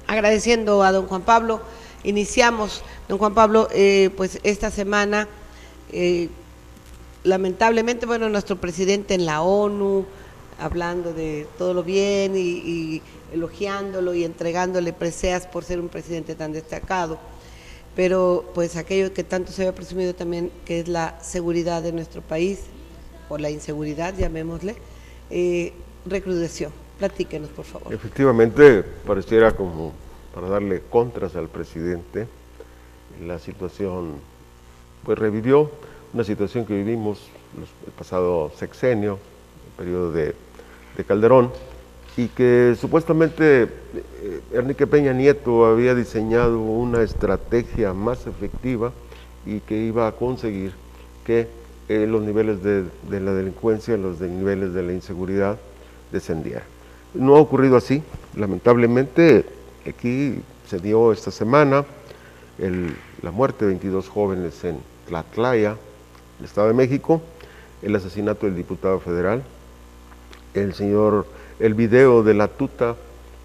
agradeciendo a don Juan Pablo. Iniciamos, don Juan Pablo, pues esta semana, lamentablemente, bueno, nuestro presidente en la ONU, hablando de todo lo bien y elogiándolo y entregándole preseas por ser un presidente tan destacado, pero pues aquello que tanto se había presumido también, que es la seguridad de nuestro país, o la inseguridad, llamémosle, recrudeció. Platíquenos, por favor. Efectivamente, pareciera como para darle contras al presidente, la situación pues revivió una situación que vivimos el pasado sexenio, el periodo de Calderón, y que supuestamente Enrique Peña Nieto había diseñado una estrategia más efectiva y que iba a conseguir que los niveles de la delincuencia, los niveles de la inseguridad descendieran. No ha ocurrido así, lamentablemente. Aquí se dio esta semana la muerte de 22 jóvenes en Tlatlaya, el Estado de México, el asesinato del diputado federal, el video de la tuta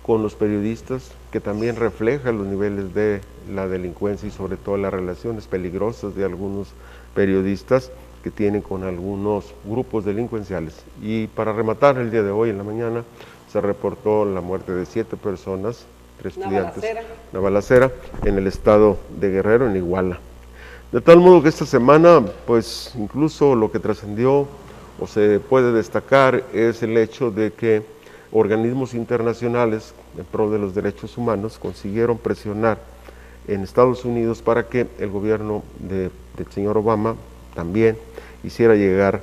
con los periodistas, que también refleja los niveles de la delincuencia y sobre todo las relaciones peligrosas de algunos periodistas que tienen con algunos grupos delincuenciales. Y para rematar, el día de hoy en la mañana se reportó la muerte de 7 personas, 3 estudiantes, una balacera en el estado de Guerrero, en Iguala. De tal modo que esta semana, pues incluso lo que trascendió o se puede destacar es el hecho de que organismos internacionales en pro de los derechos humanos consiguieron presionar en Estados Unidos para que el gobierno del señor Obama también hiciera llegar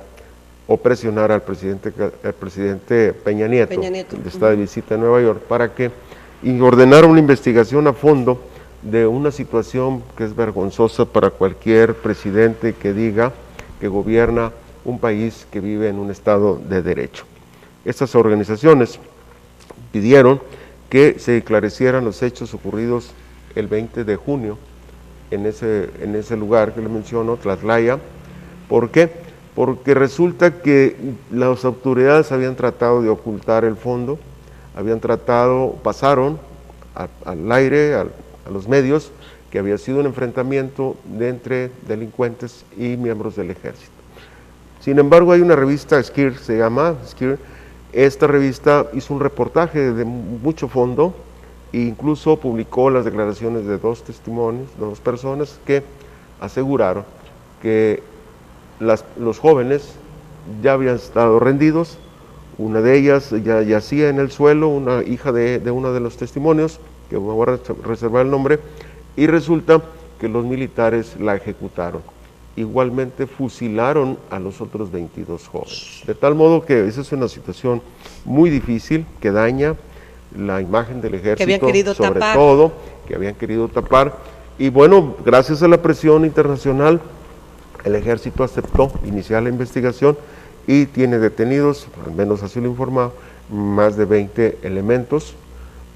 o presionar al presidente Peña Nieto, que está de visita en Nueva York, para que ordenara una investigación a fondo de una situación que es vergonzosa para cualquier presidente que diga que gobierna un país que vive en un estado de derecho. Estas organizaciones pidieron que se esclarecieran los hechos ocurridos el 20 de junio en ese lugar que le menciono, Tlatlaya. ¿Por qué? Porque resulta que las autoridades habían tratado de ocultar el fondo, pasaron al aire, a los medios, que había sido un enfrentamiento entre delincuentes y miembros del ejército. Sin embargo, hay una revista, Skir, se llama Skir. Esta revista hizo un reportaje de mucho fondo e incluso publicó las declaraciones de 2 testimonios, 2 personas que aseguraron que los jóvenes ya habían estado rendidos. Una de ellas ya yacía en el suelo, una hija de uno de los testimonios, que me voy a reservar el nombre, y resulta que los militares la ejecutaron. Igualmente fusilaron a los otros 22 jóvenes. De tal modo que esa es una situación muy difícil, que daña la imagen del ejército, sobre todo, que habían querido tapar. Y bueno, gracias a la presión internacional, el ejército aceptó iniciar la investigación y tiene detenidos, al menos así lo informado, más de 20 elementos,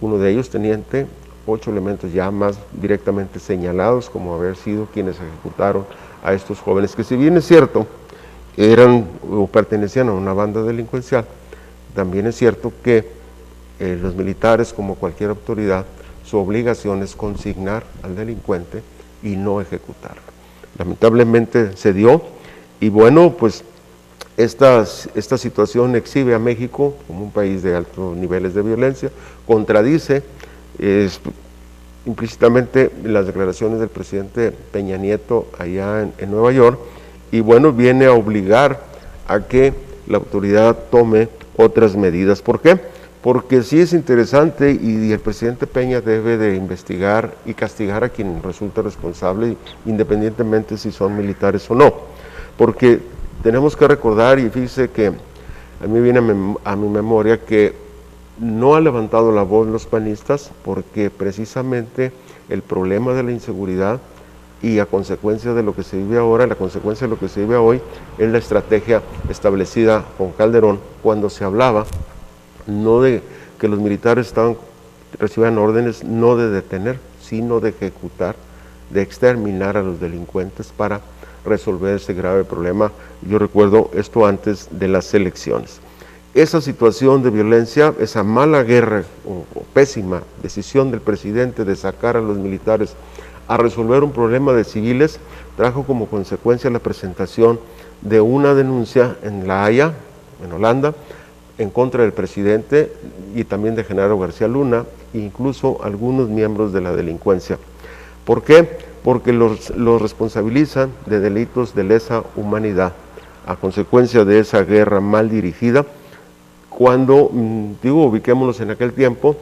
uno de ellos teniente, 8 elementos ya más directamente señalados como haber sido quienes ejecutaron a estos jóvenes, que si bien es cierto, eran o pertenecían a una banda delincuencial, también es cierto que los militares, como cualquier autoridad, su obligación es consignar al delincuente y no ejecutarlo. Lamentablemente se dio, y bueno, pues esta situación exhibe a México como un país de altos niveles de violencia, contradice implícitamente las declaraciones del presidente Peña Nieto allá en Nueva York, y bueno, viene a obligar a que la autoridad tome otras medidas. ¿Por qué? Porque sí es interesante, y el presidente Peña debe de investigar y castigar a quien resulta responsable, independientemente si son militares o no, porque tenemos que recordar, y fíjese que a mí viene a mi memoria que no ha levantado la voz los panistas, porque precisamente el problema de la inseguridad y a consecuencia de lo que se vive ahora, la consecuencia de lo que se vive hoy, es la estrategia establecida con Calderón, cuando se hablaba no de que los militares recibían órdenes no de detener, sino de ejecutar, de exterminar a los delincuentes para resolver ese grave problema. Yo recuerdo esto antes de las elecciones. esa situación de violencia, esa mala guerra o pésima decisión del presidente de sacar a los militares a resolver un problema de civiles, trajo como consecuencia la presentación de una denuncia en La Haya, en Holanda, en contra del presidente y también de Genaro García Luna, e incluso algunos miembros de la delincuencia. ¿Por qué? Porque los responsabilizan de delitos de lesa humanidad a consecuencia de esa guerra mal dirigida. Cuando, ubiquémonos en aquel tiempo,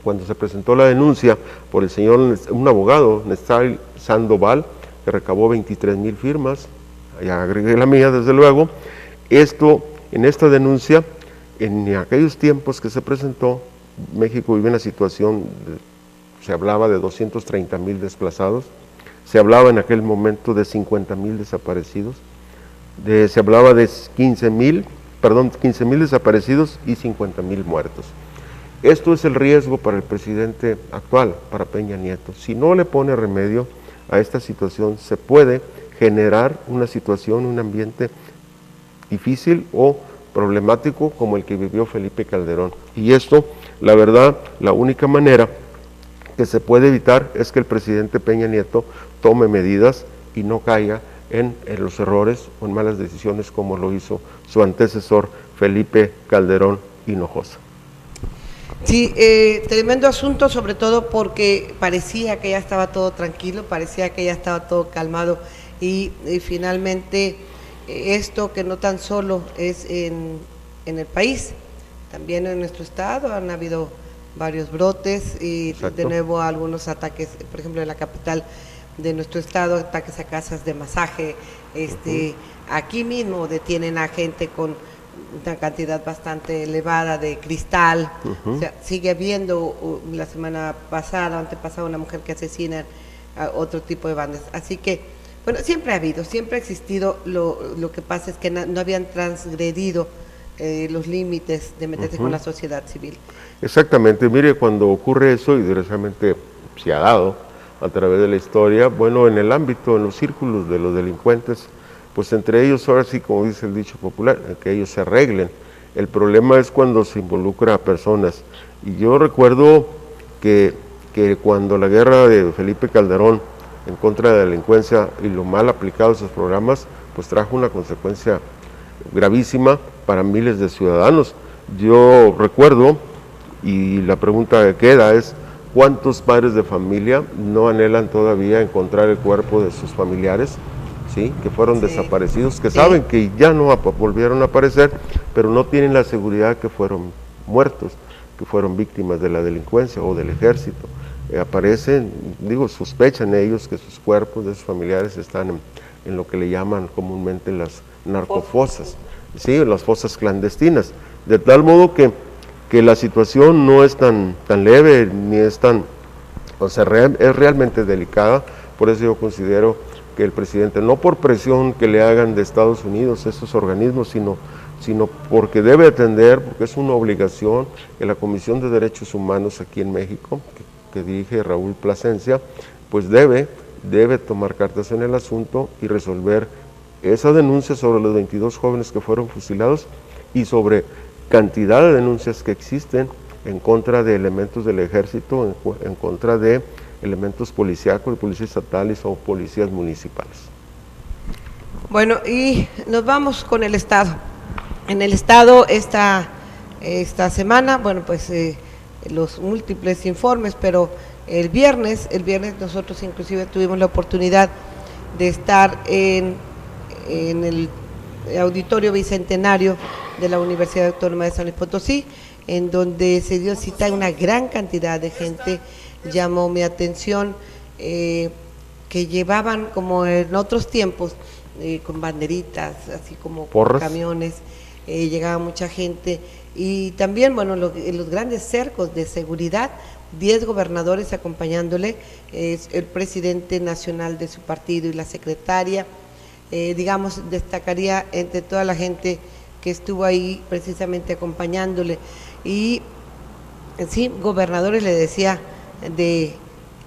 cuando se presentó la denuncia por el señor, un abogado, Néstor Sandoval, que recabó 23,000 firmas, ya agregué la mía desde luego, en esta denuncia, en aquellos tiempos que se presentó, México vivía una situación, se hablaba de 230,000 desplazados, se hablaba en aquel momento de 50,000 desaparecidos, se hablaba de 15,000 desaparecidos y 50,000 muertos. Esto es el riesgo para el presidente actual, para Peña Nieto. Si no le pone remedio a esta situación, se puede generar una situación, un ambiente difícil o problemático como el que vivió Felipe Calderón. Y esto, la verdad, la única manera que se puede evitar es que el presidente Peña Nieto tome medidas y no caiga en los errores o en malas decisiones como lo hizo su antecesor Felipe Calderón Hinojosa. Sí, tremendo asunto, sobre todo porque parecía que ya estaba todo tranquilo, parecía que ya estaba todo calmado y finalmente esto que no tan solo es en el país, también en nuestro estado han habido varios brotes y Exacto. De nuevo algunos ataques, por ejemplo en la capital de nuestro estado, ataques a casas de masaje, aquí mismo detienen a gente con una cantidad bastante elevada de cristal, o sea, sigue habiendo la semana pasada, antepasada, una mujer que asesina a otro tipo de bandas, así que, bueno, siempre ha habido, siempre ha existido, lo que pasa es que no habían transgredido los límites de meterse con la sociedad civil. Exactamente, mire, cuando ocurre eso, y desgraciadamente se ha dado a través de la historia, bueno, en el ámbito, en los círculos de los delincuentes, pues entre ellos, ahora sí, como dice el dicho popular, que ellos se arreglen. El problema es cuando se involucra a personas. Y yo recuerdo que cuando la guerra de Felipe Calderón en contra de la delincuencia y lo mal aplicado de esos programas, pues trajo una consecuencia gravísima para miles de ciudadanos. Yo recuerdo, y la pregunta que queda es, ¿cuántos padres de familia no anhelan todavía encontrar el cuerpo de sus familiares? ¿Sí? Que fueron desaparecidos, que saben que ya no volvieron a aparecer, pero no tienen la seguridad que fueron muertos, que fueron víctimas de la delincuencia o del ejército. Aparecen, sospechan ellos que sus cuerpos de sus familiares están en lo que le llaman comúnmente las narcofosas, ¿sí? Las fosas clandestinas, de tal modo que la situación no es tan leve, ni es tan, es realmente delicada. Por eso yo considero que el presidente, no por presión que le hagan de Estados Unidos estos organismos, sino porque debe atender, porque es una obligación que la Comisión de Derechos Humanos aquí en México, que dirige Raúl Plasencia, pues debe tomar cartas en el asunto y resolver esa denuncia sobre los 22 jóvenes que fueron fusilados y sobre cantidad de denuncias que existen en contra de elementos del ejército, en contra de elementos policíacos, de policías estatales o policías municipales. Bueno, y nos vamos con el Estado. En el Estado esta semana, bueno, pues los múltiples informes, pero el viernes nosotros inclusive tuvimos la oportunidad de estar en el Auditorio Bicentenario de la Universidad Autónoma de San Luis Potosí, en donde se dio cita a una gran cantidad de gente. Llamó mi atención que llevaban, como en otros tiempos, con banderitas, así como porras, camiones, llegaba mucha gente, y también, bueno, los grandes cercos de seguridad, 10 gobernadores acompañándole, el presidente nacional de su partido y la secretaria, destacaría entre toda la gente que estuvo ahí precisamente acompañándole, y sí, gobernadores, le decía, de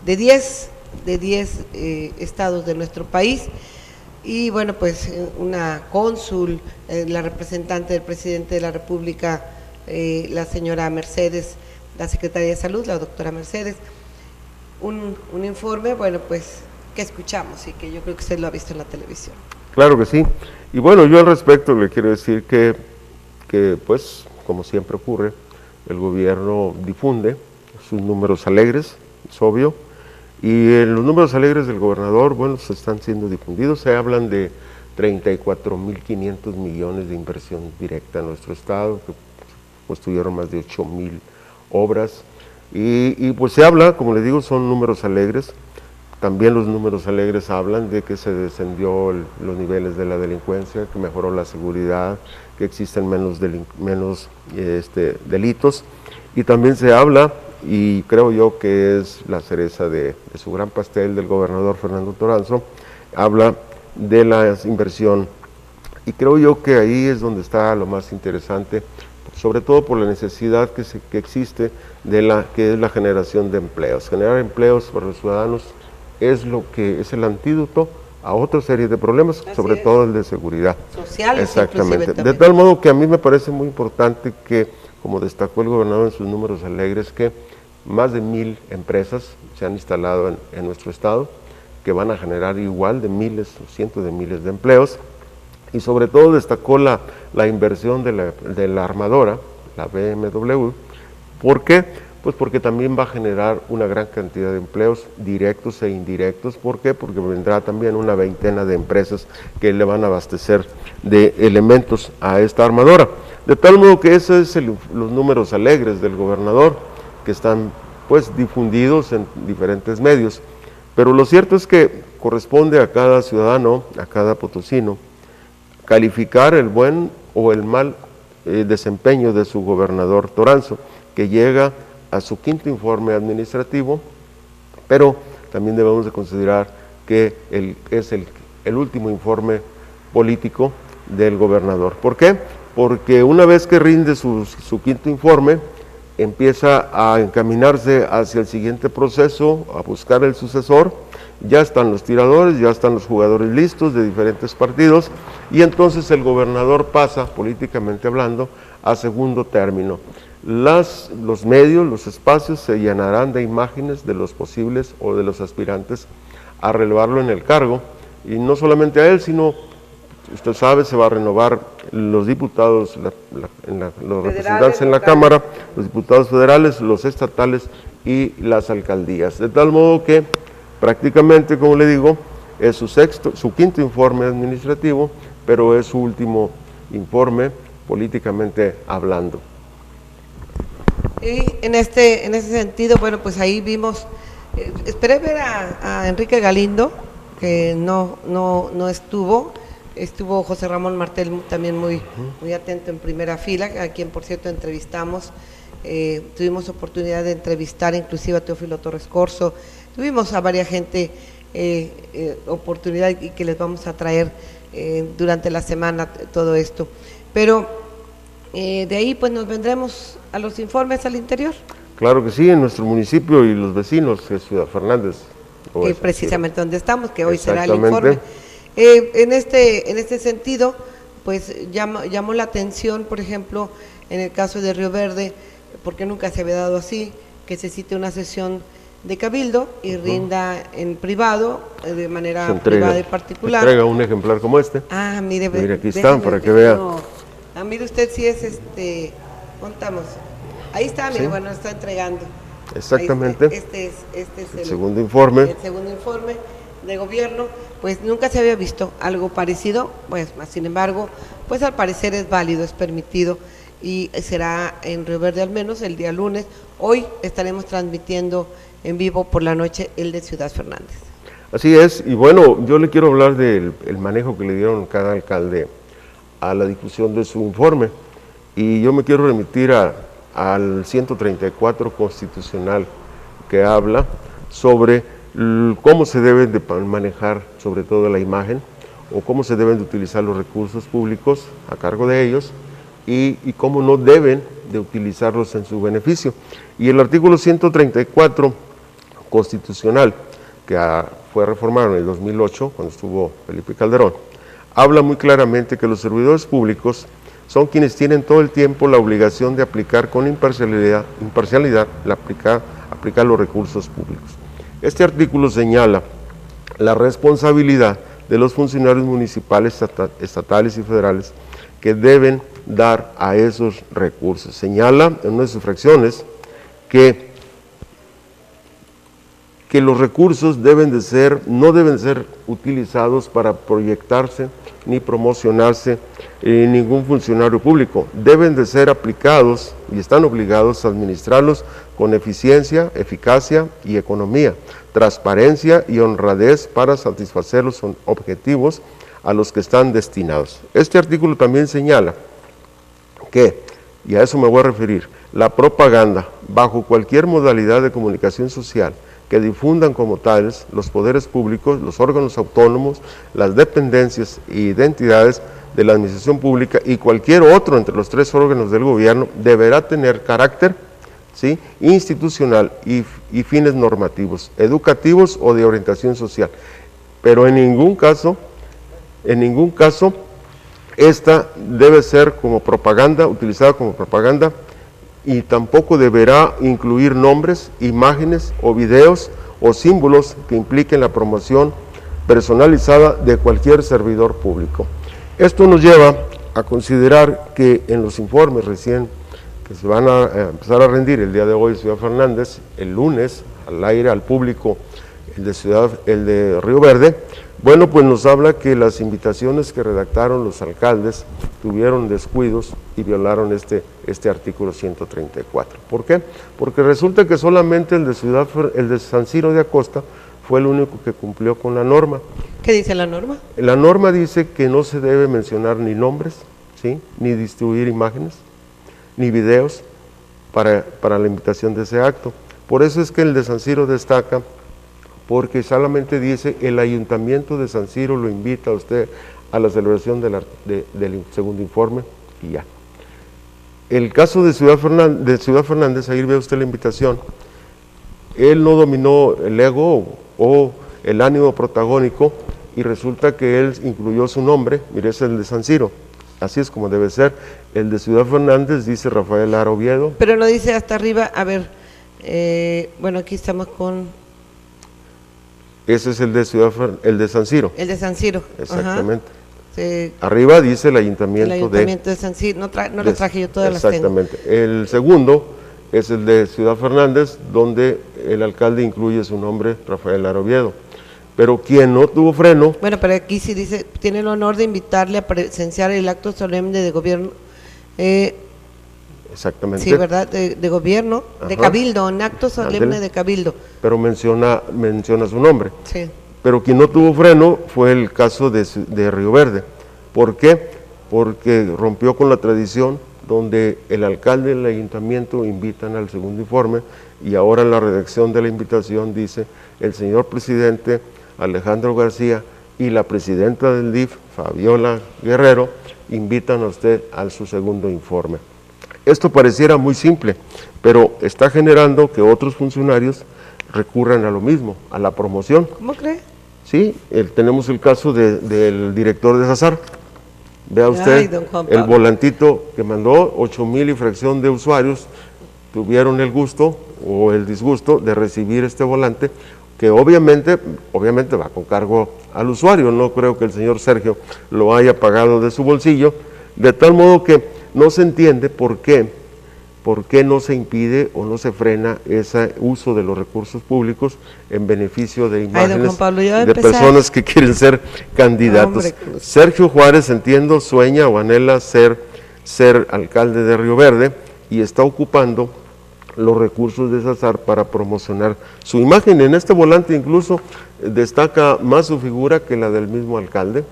10 estados de nuestro país, y bueno, pues una cónsul, la representante del presidente de la República, la señora Mercedes, la secretaria de Salud, la doctora Mercedes, un informe, bueno, pues que escuchamos y que yo creo que usted lo ha visto en la televisión. Claro que sí. Y bueno, yo al respecto le quiero decir que pues, como siempre ocurre, el gobierno difunde sus números alegres, es obvio, y los números alegres del gobernador, bueno, se están siendo difundidos, se hablan de 34.500 millones de inversión directa en nuestro estado, que construyeron más de 8.000 obras, y pues se habla, como les digo, son números alegres. También los números alegres hablan de que se descendió los niveles de la delincuencia, que mejoró la seguridad, que existen menos delitos, y también se habla, y creo yo que es la cereza de su gran pastel del gobernador Fernando Toranzo, habla de la inversión, y creo yo que ahí es donde está lo más interesante, sobre todo por la necesidad que existe que es la generación de empleos. Generar empleos para los ciudadanos es lo que es el antídoto a otra serie de problemas, sobre todo el de seguridad. Sociales. Exactamente. De tal modo que a mí me parece muy importante que, como destacó el gobernador en sus números alegres, que más de 1,000 empresas se han instalado en nuestro estado, que van a generar igual de miles o cientos de miles de empleos, y sobre todo destacó la inversión de la armadora, la BMW. ¿Por qué? Pues porque también va a generar una gran cantidad de empleos directos e indirectos. ¿Por qué? Porque vendrá también una veintena de empresas que le van a abastecer de elementos a esta armadora. De tal modo que esos son los números alegres del gobernador, que están pues difundidos en diferentes medios. Pero lo cierto es que corresponde a cada ciudadano, a cada potosino, calificar el buen o el mal desempeño de su gobernador Toranzo, que llega a su quinto informe administrativo, pero también debemos de considerar que es el último informe político del gobernador. ¿Por qué? Porque una vez que rinde su quinto informe, empieza a encaminarse hacia el siguiente proceso, a buscar el sucesor. Ya están los tiradores, ya están los jugadores listos de diferentes partidos, y entonces el gobernador pasa, políticamente hablando, a segundo término. Los medios, los espacios se llenarán de imágenes de los posibles o de los aspirantes a relevarlo en el cargo, y no solamente a él, sino, usted sabe, se va a renovar los diputados, los representantes en la Cámara, los diputados federales, los estatales y las alcaldías. De tal modo que prácticamente, como le digo, es su quinto informe administrativo, pero es su último informe políticamente hablando. Y en ese sentido, bueno, pues ahí vimos, esperé ver a Enrique Galindo, que no estuvo José Ramón Martel también muy atento en primera fila, a quien por cierto entrevistamos, tuvimos oportunidad de entrevistar inclusive a Teófilo Torres Corzo, tuvimos a varias gente oportunidad, y que les vamos a traer durante la semana todo esto, pero de ahí pues nos vendremos a los informes al interior. Claro que sí, en nuestro municipio y los vecinos, que es Ciudad Fernández. Precisamente donde estamos, que hoy será el informe. En este sentido, pues llamó la atención, por ejemplo, en el caso de Río Verde, porque nunca se había dado así, que se cite una sesión de cabildo y rinda en privado, de manera privada y particular. Entrega un ejemplar como este. Ah, mire aquí están para que vea. Mire usted si es contamos. Ahí está, mire, ¿sí? Bueno, está entregando. Exactamente. Este es el segundo informe. El segundo informe de gobierno, pues nunca se había visto algo parecido, pues sin embargo, pues al parecer es válido, es permitido, y será en Río Verde al menos el día lunes. Hoy estaremos transmitiendo en vivo por la noche el de Ciudad Fernández. Así es, y bueno, yo le quiero hablar del manejo que le dieron cada alcalde a la difusión de su informe, y yo me quiero remitir al 134 constitucional, que habla sobre cómo se deben de manejar sobre todo la imagen, o cómo se deben de utilizar los recursos públicos a cargo de ellos, y cómo no deben de utilizarlos en su beneficio. Y el artículo 134 constitucional, que fue reformado en el 2008, cuando estuvo Felipe Calderón, habla muy claramente que los servidores públicos son quienes tienen todo el tiempo la obligación de aplicar con imparcialidad aplicar los recursos públicos. Este artículo señala la responsabilidad de los funcionarios municipales, estatales y federales que deben dar a esos recursos. Señala en una de sus fracciones que los recursos no deben ser utilizados para proyectarse ni promocionarse en ningún funcionario público. Deben de ser aplicados y están obligados a administrarlos con eficiencia, eficacia y economía, transparencia y honradez para satisfacer los objetivos a los que están destinados. Este artículo también señala que, y a eso me voy a referir, la propaganda bajo cualquier modalidad de comunicación social que difundan como tales los poderes públicos, los órganos autónomos, las dependencias e identidades de la administración pública y cualquier otro entre los tres órganos del gobierno deberá tener carácter, ¿sí?, institucional y fines normativos, educativos o de orientación social. Pero en ningún caso esta debe ser como propaganda, utilizada como propaganda, y tampoco deberá incluir nombres, imágenes o videos o símbolos que impliquen la promoción personalizada de cualquier servidor público. Esto nos lleva a considerar que en los informes recién que se van a empezar a rendir el día de hoy, Ciudad Fernández, el lunes, al aire, al público, el de Río Verde, bueno, pues nos habla que las invitaciones que redactaron los alcaldes tuvieron descuidos y violaron este artículo 134. ¿Por qué? Porque resulta que solamente el de San Ciro de Acosta fue el único que cumplió con la norma. ¿Qué dice la norma? La norma dice que no se debe mencionar ni nombres, ¿sí?, ni distribuir imágenes, ni videos para la invitación de ese acto. Por eso es que el de San Ciro destaca, porque solamente dice: el Ayuntamiento de San Ciro lo invita a usted a la celebración del segundo informe, y ya. El caso de Ciudad Fernández, ahí ve usted la invitación, él no dominó el ego o el ánimo protagónico, y resulta que él incluyó su nombre. Mire, es el de San Ciro, así es como debe ser. El de Ciudad Fernández dice Rafael Lara Oviedo. Pero no dice hasta arriba, a ver, bueno, aquí estamos con... Ese es el de el de San Ciro. El de San Ciro. Exactamente. Sí. Arriba dice el Ayuntamiento de San Ciro, no lo traje yo, todas las tengo. Exactamente. El segundo es el de Ciudad Fernández, donde el alcalde incluye su nombre, Rafael Lara Oviedo. Pero quien no tuvo freno... Bueno, pero aquí sí dice: tiene el honor de invitarle a presenciar el acto solemne de gobierno. Exactamente. Sí, ¿verdad? De gobierno, ajá, de cabildo, un acto solemne de cabildo. Pero menciona su nombre. Sí. Pero quien no tuvo freno fue el caso de Río Verde. ¿Por qué? Porque rompió con la tradición donde el alcalde y el ayuntamiento invitan al segundo informe, y ahora en la redacción de la invitación dice: el señor presidente Alejandro García y la presidenta del DIF, Fabiola Guerrero, invitan a usted a su segundo informe. Esto pareciera muy simple, pero está generando que otros funcionarios recurran a lo mismo, a la promoción. ¿Cómo cree? Sí, tenemos el caso del director de Sazar. Vea usted, el volantito que mandó, 8,000 y fracción de usuarios tuvieron el gusto o el disgusto de recibir este volante, que obviamente va con cargo al usuario. No creo que el señor Sergio lo haya pagado de su bolsillo, de tal modo que no se entiende por qué no se impide o no se frena ese uso de los recursos públicos en beneficio de imágenes de personas que quieren ser candidatos. Sergio Juárez, entiendo, sueña o anhela ser alcalde de Río Verde y está ocupando los recursos de Sazar para promocionar su imagen. En este volante incluso destaca más su figura que la del mismo alcalde,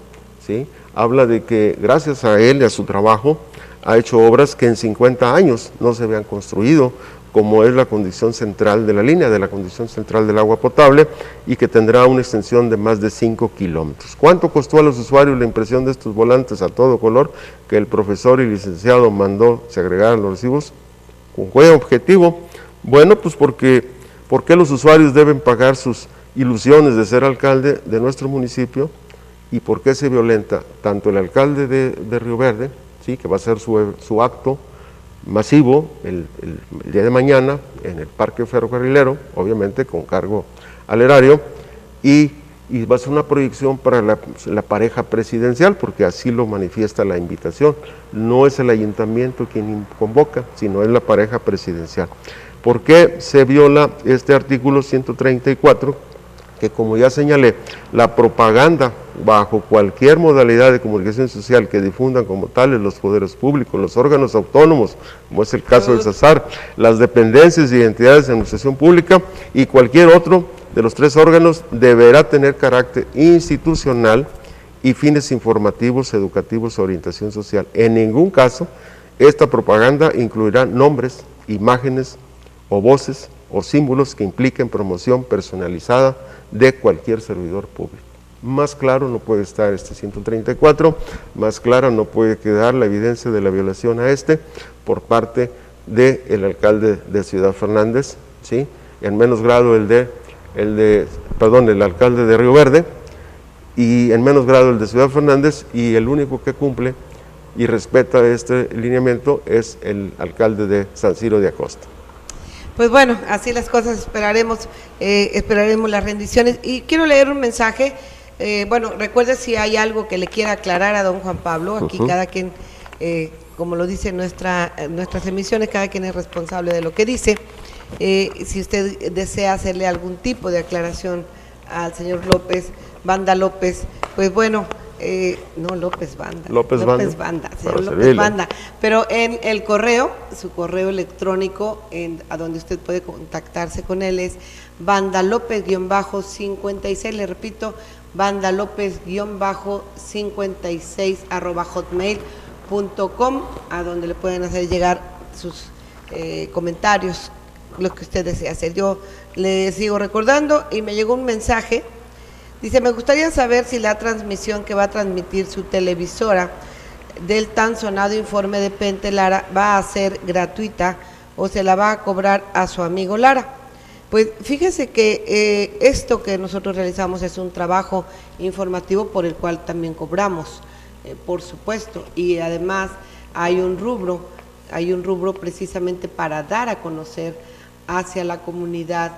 ¿sí? Habla de que gracias a él y a su trabajo ha hecho obras que en 50 años no se habían construido, como es la condición central de la línea, de la condición central del agua potable, y que tendrá una extensión de más de 5 kilómetros. ¿Cuánto costó a los usuarios la impresión de estos volantes a todo color que el profesor y licenciado mandó se agregaran los recibos? ¿Con qué objetivo? Bueno, pues porque los usuarios deben pagar sus ilusiones de ser alcalde de nuestro municipio. ¿Y por qué se violenta? Tanto el alcalde de Río Verde, ¿sí?, que va a hacer su acto masivo el día de mañana en el Parque Ferrocarrilero, obviamente con cargo al erario, y va a ser una proyección para la pareja presidencial, porque así lo manifiesta la invitación. No es el ayuntamiento quien convoca, sino es la pareja presidencial. ¿Por qué se viola este artículo 134? Que, como ya señalé, la propaganda bajo cualquier modalidad de comunicación social que difundan como tales los poderes públicos, los órganos autónomos, como es el caso del SASAR, las dependencias y entidades de administración pública y cualquier otro de los 3 órganos, deberá tener carácter institucional y fines informativos, educativos o orientación social. En ningún caso esta propaganda incluirá nombres, imágenes o voces o símbolos que impliquen promoción personalizada de cualquier servidor público. Más claro no puede estar este 134, más clara no puede quedar la evidencia de la violación a por parte del alcalde de Ciudad Fernández, ¿sí? En menos grado el alcalde de Río Verde, y en menos grado el de Ciudad Fernández, y el único que cumple y respeta este lineamiento es el alcalde de San Ciro de Acosta. Pues bueno, así las cosas, esperaremos las rendiciones. Y quiero leer un mensaje. Bueno, recuerde, si hay algo que le quiera aclarar a don Juan Pablo, aquí cada quien, como lo dice nuestras emisiones, cada quien es responsable de lo que dice. Si usted desea hacerle algún tipo de aclaración al señor López, Banda López, pues bueno, no López Banda, señor López Banda, pero en el correo, su correo electrónico a donde usted puede contactarse con él es bandalopez-56, le repito, bandalopez-56@hotmail.com, a donde le pueden hacer llegar sus comentarios, lo que usted desea hacer. Yo le sigo recordando y me llegó un mensaje. Dice, me gustaría saber si la transmisión que va a transmitir su televisora del tan sonado informe de Pente Lara va a ser gratuita o se la va a cobrar a su amigo Lara. Pues fíjese que esto que nosotros realizamos es un trabajo informativo por el cual también cobramos, por supuesto, y además hay un rubro precisamente para dar a conocer hacia la comunidad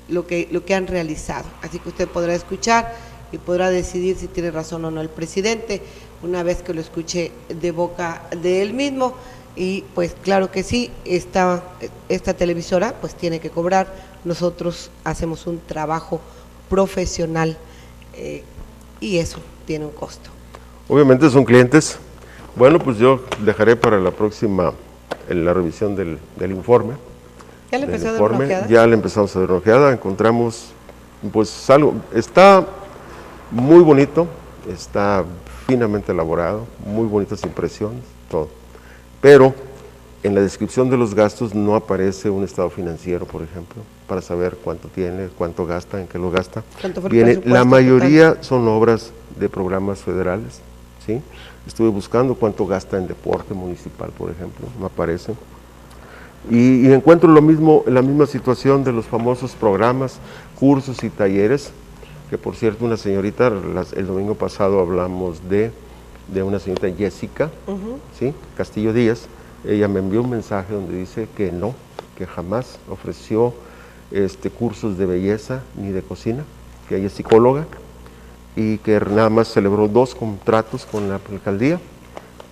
lo que han realizado. Así que usted podrá escuchar y podrá decidir si tiene razón o no el presidente una vez que lo escuche de boca de él mismo. Y pues claro que sí, esta televisora pues tiene que cobrar. Nosotros hacemos un trabajo profesional y eso tiene un costo. Obviamente son clientes. Bueno, pues yo dejaré para la próxima la revisión del informe. ¿Ya le empezó a dar una ojeada? Ya le empezamos a dar una ojeada, encontramos pues algo, está muy bonito, está finamente elaborado, muy bonitas impresiones, todo. Pero en la descripción de los gastos no aparece un estado financiero, por ejemplo, para saber cuánto tiene, cuánto gasta, en qué lo gasta. La mayoría son obras de programas federales, ¿sí? Estuve buscando cuánto gasta en deporte municipal, por ejemplo, no aparece. Y encuentro lo mismo, la misma situación de los famosos programas, cursos y talleres, que por cierto una señorita, el domingo pasado hablamos de una señorita Jessica, ¿sí? Castillo Díaz. Ella me envió un mensaje donde dice que no, que jamás ofreció cursos de belleza ni de cocina, que ella es psicóloga y que nada más celebró 2 contratos con la alcaldía.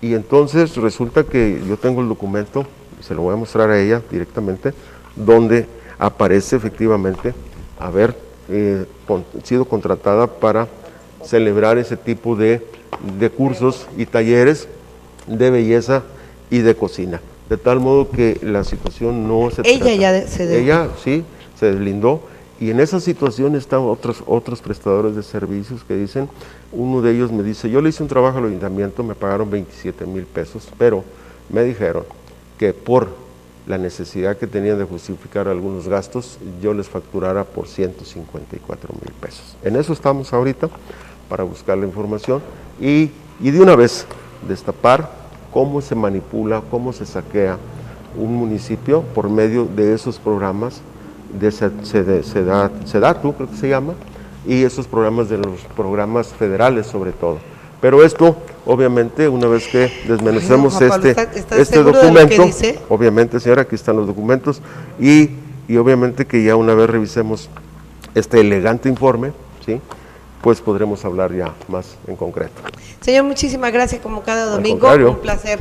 Y entonces resulta que yo tengo el documento, se lo voy a mostrar a ella directamente, donde aparece efectivamente haber sido contratada para celebrar ese tipo de cursos y talleres de belleza y de cocina, de tal modo que la situación no se trata. Ella sí se deslindó, y en esa situación están otros prestadores de servicios que dicen, uno de ellos me dice, yo le hice un trabajo al ayuntamiento, me pagaron 27,000 pesos, pero me dijeron que por la necesidad que tenían de justificar algunos gastos, yo les facturara por 154,000 pesos. En eso estamos ahorita, para buscar la información y de una vez destapar cómo se manipula, cómo se saquea un municipio por medio de esos programas de SEDATU, creo que se llama, y esos programas de los programas federales sobre todo. Pero esto, obviamente, una vez que desmenuzamos este documento, obviamente, señora, aquí están los documentos, y obviamente que ya una vez revisemos este elegante informe, ¿sí?, pues podremos hablar ya más en concreto. Señor, muchísimas gracias como cada domingo, un placer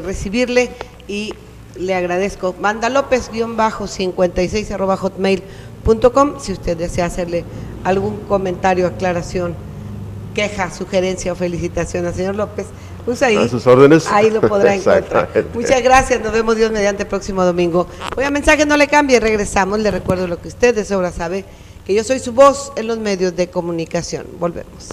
recibirle y le agradezco. mandalopez-56@hotmail.com si usted desea hacerle algún comentario, aclaración, queja, sugerencia o felicitación al señor López, pues ahí, a sus órdenes. Ahí lo podrá encontrar. Muchas gracias, nos vemos Dios mediante el próximo domingo. Voy a mensaje, no le cambie, regresamos, le recuerdo lo que usted de sobra sabe, que yo soy su voz en los medios de comunicación. Volvemos.